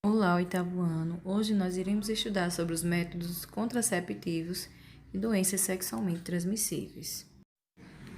Olá, oitavo ano. Hoje nós iremos estudar sobre os métodos contraceptivos e doenças sexualmente transmissíveis.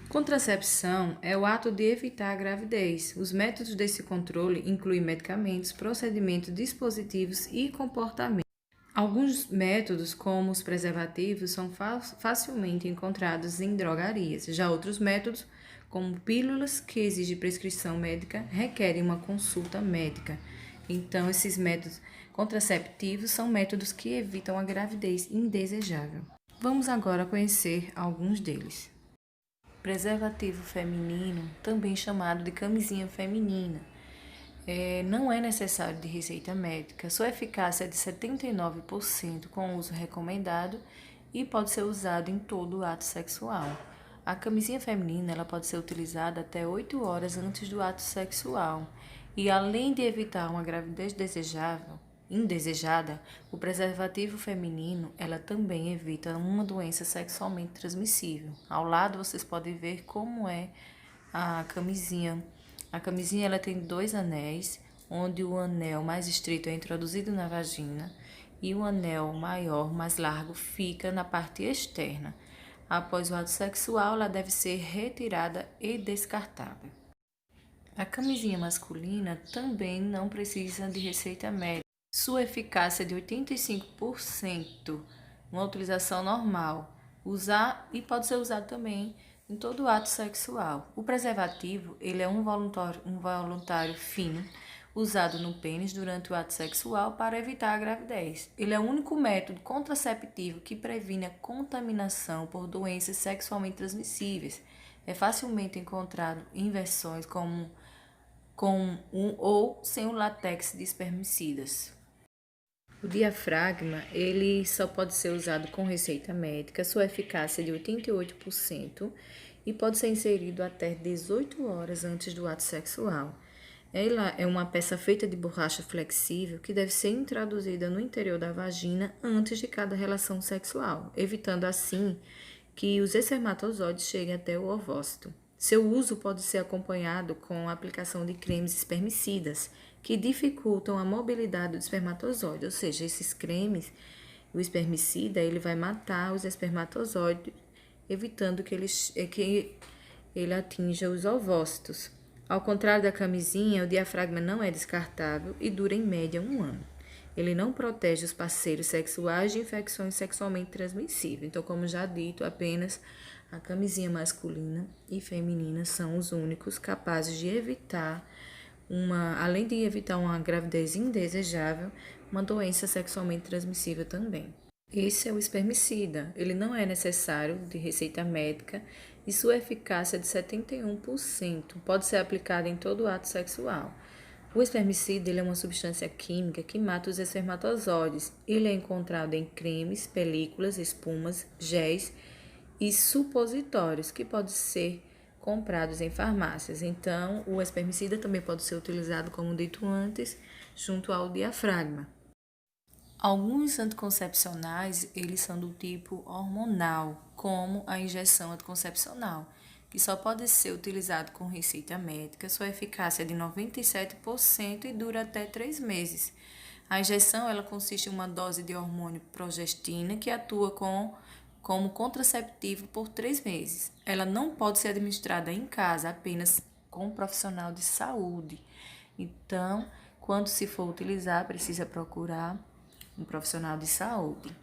Contracepção é o ato de evitar a gravidez. Os métodos desse controle incluem medicamentos, procedimentos, dispositivos e comportamentos. Alguns métodos, como os preservativos, são facilmente encontrados em drogarias. Já outros métodos, como pílulas que exigem prescrição médica, requerem uma consulta médica. Então, esses métodos contraceptivos são métodos que evitam a gravidez indesejável. Vamos agora conhecer alguns deles. Preservativo feminino, também chamado de camisinha feminina. Não é necessário de receita médica, sua eficácia é de 79% com uso recomendado e pode ser usado em todo o ato sexual. A camisinha feminina ela pode ser utilizada até 8 horas antes do ato sexual e, além de evitar uma gravidez indesejada, o preservativo feminino ela também evita uma doença sexualmente transmissível. Ao lado vocês podem ver como é a camisinha. A camisinha ela tem 2 anéis, onde o anel mais estreito é introduzido na vagina e o anel maior, mais largo, fica na parte externa. Após o ato sexual, ela deve ser retirada e descartável. A camisinha masculina também não precisa de receita médica. Sua eficácia é de 85%, uma utilização normal. Usar e pode ser usado também em todo o ato sexual. O preservativo, ele é um voluntário fino, usado no pênis durante o ato sexual para evitar a gravidez. Ele é o único método contraceptivo que previne a contaminação por doenças sexualmente transmissíveis. É facilmente encontrado em versões com um ou sem o látex de espermicidas. O diafragma, ele só pode ser usado com receita médica, sua eficácia é de 88% e pode ser inserido até 18 horas antes do ato sexual. Ela é uma peça feita de borracha flexível que deve ser introduzida no interior da vagina antes de cada relação sexual, evitando assim que os espermatozoides cheguem até o ovócito. Seu uso pode ser acompanhado com a aplicação de cremes espermicidas, que dificultam a mobilidade do espermatozoide, ou seja, esses cremes, o espermicida, ele vai matar os espermatozoides, evitando que ele atinja os ovócitos. Ao contrário da camisinha, o diafragma não é descartável e dura em média 1 ano. Ele não protege os parceiros sexuais de infecções sexualmente transmissíveis. Então, como já dito, apenas a camisinha masculina e feminina são os únicos capazes de evitar além de evitar uma gravidez indesejável, uma doença sexualmente transmissível também. Esse é o espermicida. Ele não é necessário de receita médica e sua eficácia é de 71%. Pode ser aplicado em todo o ato sexual. O espermicida ele é uma substância química que mata os espermatozoides. Ele é encontrado em cremes, películas, espumas, géis e supositórios que podem ser comprados em farmácias. Então, o espermicida também pode ser utilizado, como dito antes, junto ao diafragma. Alguns anticoncepcionais, eles são do tipo hormonal, como a injeção anticoncepcional, que só pode ser utilizado com receita médica. Sua eficácia é de 97% e dura até 3 meses. A injeção ela consiste em uma dose de hormônio progestina que atua como contraceptivo por 3 meses. Ela não pode ser administrada em casa, apenas com um profissional de saúde. Então, quando se for utilizar, precisa procurar um profissional de saúde.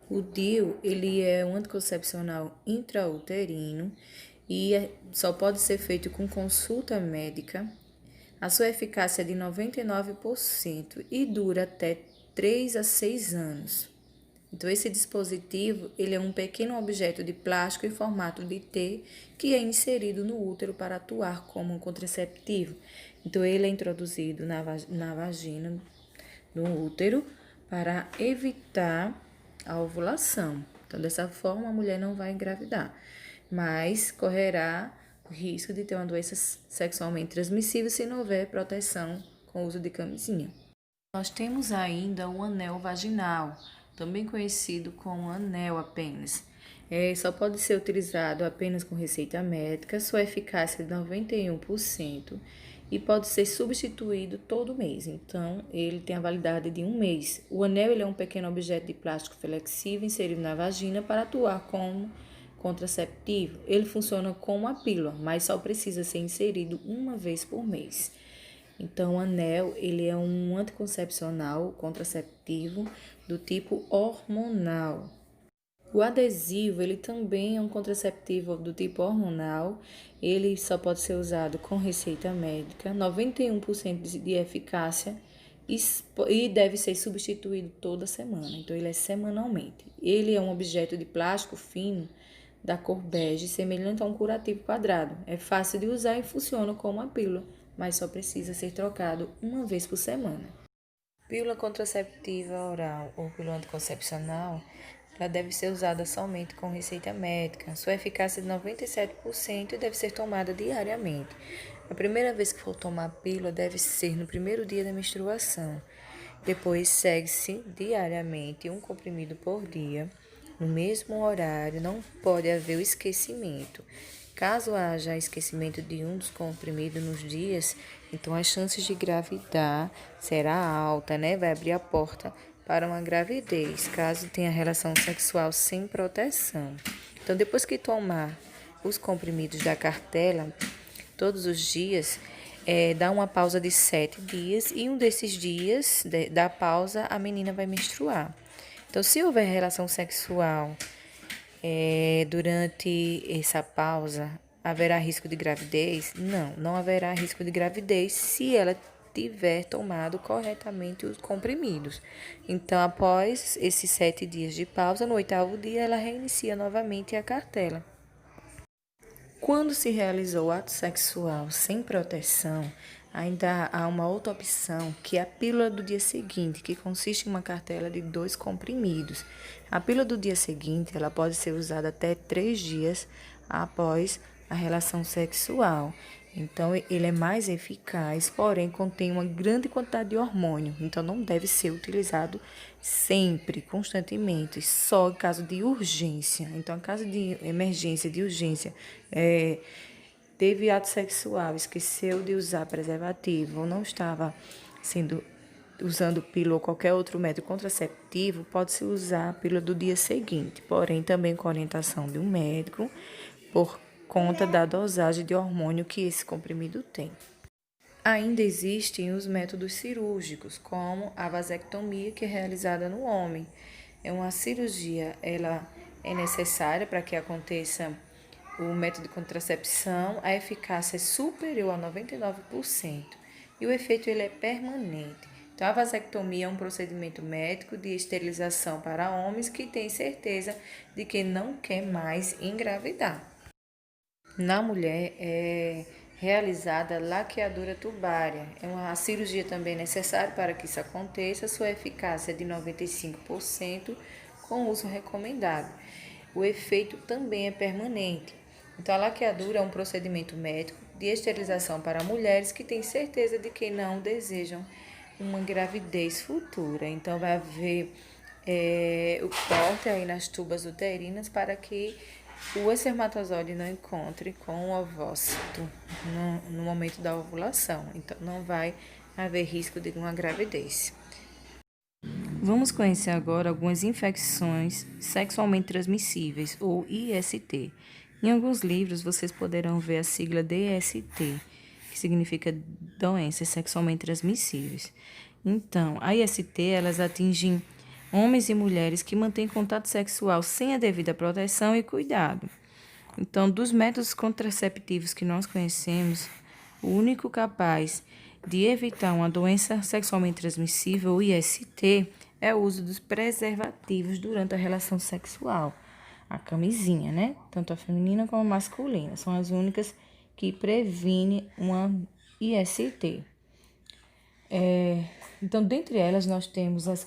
O DIU, ele é um anticoncepcional intrauterino e só pode ser feito com consulta médica. A sua eficácia é de 99% e dura até 3 a 6 anos. Então, esse dispositivo ele é um pequeno objeto de plástico em formato de T que é inserido no útero para atuar como um contraceptivo. Então, ele é introduzido na vagina, no útero, para evitar a ovulação. Então, dessa forma, a mulher não vai engravidar, mas correrá o risco de ter uma doença sexualmente transmissível se não houver proteção com o uso de camisinha. Nós temos ainda o anel vaginal, também conhecido como anel apenas. Só pode ser utilizado apenas com receita médica, sua eficácia é de 91% e pode ser substituído todo mês. Então, ele tem a validade de 1 mês. O anel ele é um pequeno objeto de plástico flexível inserido na vagina para atuar como contraceptivo. Ele funciona como a pílula, mas só precisa ser inserido 1 vez por mês. Então, o anel ele é um anticoncepcional contraceptivo do tipo hormonal. O adesivo, ele também é um contraceptivo do tipo hormonal. Ele só pode ser usado com receita médica, 91% de eficácia e deve ser substituído toda semana. Então, ele é semanalmente. Ele é um objeto de plástico fino da cor bege, semelhante a um curativo quadrado. É fácil de usar e funciona como uma pílula, mas só precisa ser trocado 1 vez por semana. Pílula contraceptiva oral ou pílula anticoncepcional, ela deve ser usada somente com receita médica. Sua eficácia é de 97% e deve ser tomada diariamente. A primeira vez que for tomar a pílula deve ser no primeiro dia da menstruação. Depois segue-se diariamente um comprimido por dia, no mesmo horário. Não pode haver o esquecimento. Caso haja esquecimento de um dos comprimidos nos dias, então as chances de engravidar será alta, né? Vai abrir a porta para uma gravidez, caso tenha relação sexual sem proteção. Então, depois que tomar os comprimidos da cartela, todos os dias, dá uma pausa de 7 dias e um desses dias da pausa a menina vai menstruar. Então, se houver relação sexual durante essa pausa, haverá risco de gravidez? Não, não haverá risco de gravidez se ela tiver tomado corretamente os comprimidos. Então, após esses 7 dias de pausa, no 8º dia, ela reinicia novamente a cartela. Quando se realizou o ato sexual sem proteção, ainda há uma outra opção, que é a pílula do dia seguinte, que consiste em uma cartela de 2 comprimidos. A pílula do dia seguinte, ela pode ser usada até 3 dias após a relação sexual. Então, ele é mais eficaz, porém contém uma grande quantidade de hormônio. Então, não deve ser utilizado sempre, constantemente, só em caso de urgência. Então, em caso de emergência, de urgência, teve ato sexual, esqueceu de usar preservativo ou não estava usando pílula ou qualquer outro método contraceptivo, pode-se usar a pílula do dia seguinte, porém também com orientação de um médico, por conta da dosagem de hormônio que esse comprimido tem. Ainda existem os métodos cirúrgicos, como a vasectomia, que é realizada no homem. É uma cirurgia, ela é necessária para que aconteça o método de contracepção, a eficácia é superior a 99% e o efeito ele é permanente. Então, a vasectomia é um procedimento médico de esterilização para homens que têm certeza de que não quer mais engravidar. Na mulher é realizada a laqueadura tubária. É uma cirurgia também necessária para que isso aconteça. Sua eficácia é de 95% com uso recomendado. O efeito também é permanente. Então, a laqueadura é um procedimento médico de esterilização para mulheres que têm certeza de que não desejam uma gravidez futura. Então, vai haver o corte aí nas tubas uterinas para que o espermatozoide não encontre com o ovócito no momento da ovulação. Então, não vai haver risco de uma gravidez. Vamos conhecer agora algumas infecções sexualmente transmissíveis, ou IST. Em alguns livros, vocês poderão ver a sigla DST, que significa doenças sexualmente transmissíveis. Então, a IST, elas atingem homens e mulheres que mantêm contato sexual sem a devida proteção e cuidado. Então, dos métodos contraceptivos que nós conhecemos, o único capaz de evitar uma doença sexualmente transmissível, o IST, é o uso dos preservativos durante a relação sexual. A camisinha, né? Tanto a feminina como a masculina. São as únicas que previnem uma IST. Então, dentre elas, nós temos as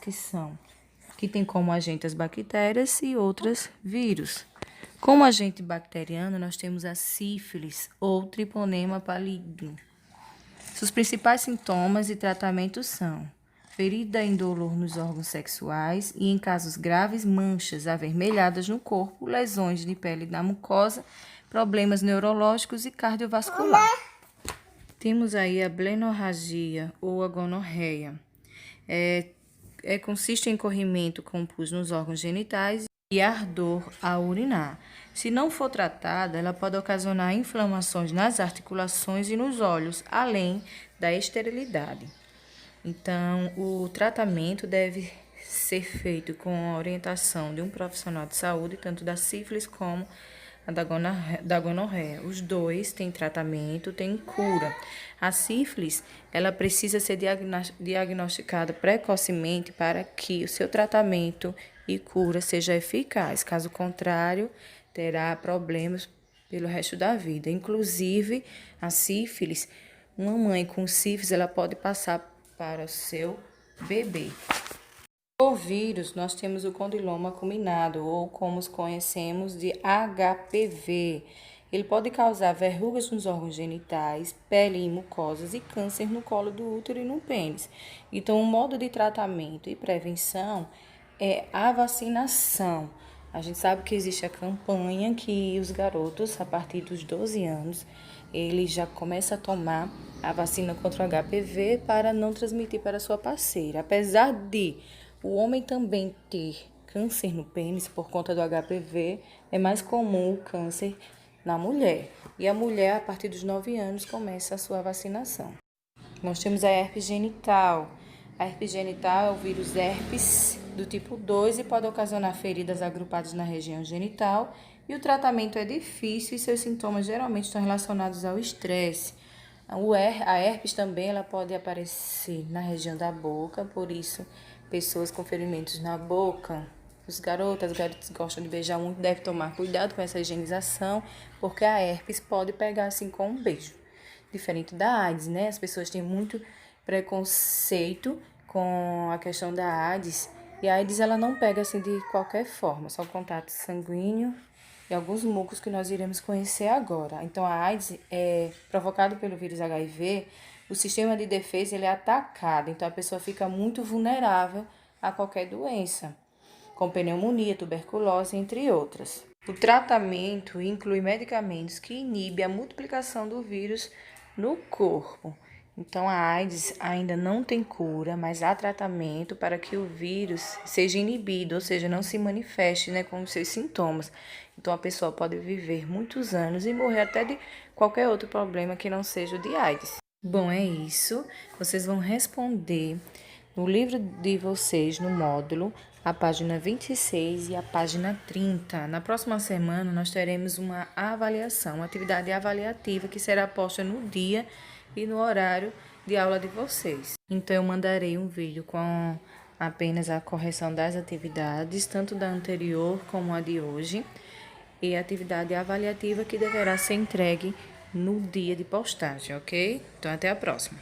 que tem como agente as bactérias e outras vírus. Como agente bacteriano, nós temos a sífilis ou Treponema pallidum. Seus principais sintomas e tratamentos são ferida indolor nos órgãos sexuais e, em casos graves, manchas avermelhadas no corpo, lesões de pele na mucosa, problemas neurológicos e cardiovascular. Temos aí a blenorragia ou a gonorreia. Consiste em corrimento com pus nos órgãos genitais e ardor ao urinar. Se não for tratada, ela pode ocasionar inflamações nas articulações e nos olhos, além da esterilidade. Então, o tratamento deve ser feito com a orientação de um profissional de saúde, tanto da sífilis como a da gonorreia. Os dois têm tratamento, têm cura. A sífilis, ela precisa ser diagnosticada precocemente para que o seu tratamento e cura seja eficaz. Caso contrário, terá problemas pelo resto da vida. Inclusive, a sífilis, uma mãe com sífilis, ela pode passar para o seu bebê. Por vírus, nós temos o condiloma acuminado, ou como os conhecemos de HPV. Ele pode causar verrugas nos órgãos genitais, pele e mucosas e câncer no colo do útero e no pênis. Então, o modo de tratamento e prevenção é a vacinação. A gente sabe que existe a campanha que os garotos, a partir dos 12 anos, eles já começam a tomar a vacina contra o HPV para não transmitir para sua parceira. Apesar de o homem também ter câncer no pênis por conta do HPV, é mais comum o câncer na mulher. E a mulher, a partir dos 9 anos, começa a sua vacinação. Nós temos a herpes genital. A herpes genital é o vírus herpes do tipo 2 e pode ocasionar feridas agrupadas na região genital. E o tratamento é difícil e seus sintomas geralmente estão relacionados ao estresse. A herpes também ela pode aparecer na região da boca, por isso pessoas com ferimentos na boca, os garotos gostam de beijar muito, devem tomar cuidado com essa higienização, porque a herpes pode pegar assim com um beijo. Diferente da AIDS, né? As pessoas têm muito preconceito com a questão da AIDS, e a AIDS ela não pega assim de qualquer forma, só contato sanguíneo e alguns mucos que nós iremos conhecer agora. Então, a AIDS é provocado pelo vírus HIV, o sistema de defesa ele é atacado, então a pessoa fica muito vulnerável a qualquer doença, com pneumonia, tuberculose, entre outras. O tratamento inclui medicamentos que inibem a multiplicação do vírus no corpo. Então, a AIDS ainda não tem cura, mas há tratamento para que o vírus seja inibido, ou seja, não se manifeste, com os seus sintomas. Então, a pessoa pode viver muitos anos e morrer até de qualquer outro problema que não seja o de AIDS. Bom, é isso. Vocês vão responder no livro de vocês, no módulo, a página 26 e a página 30. Na próxima semana, nós teremos uma avaliação, uma atividade avaliativa que será posta no dia e no horário de aula de vocês. Então, eu mandarei um vídeo com apenas a correção das atividades, tanto da anterior como a de hoje, e a atividade avaliativa que deverá ser entregue no dia de postagem, ok? Então, até a próxima.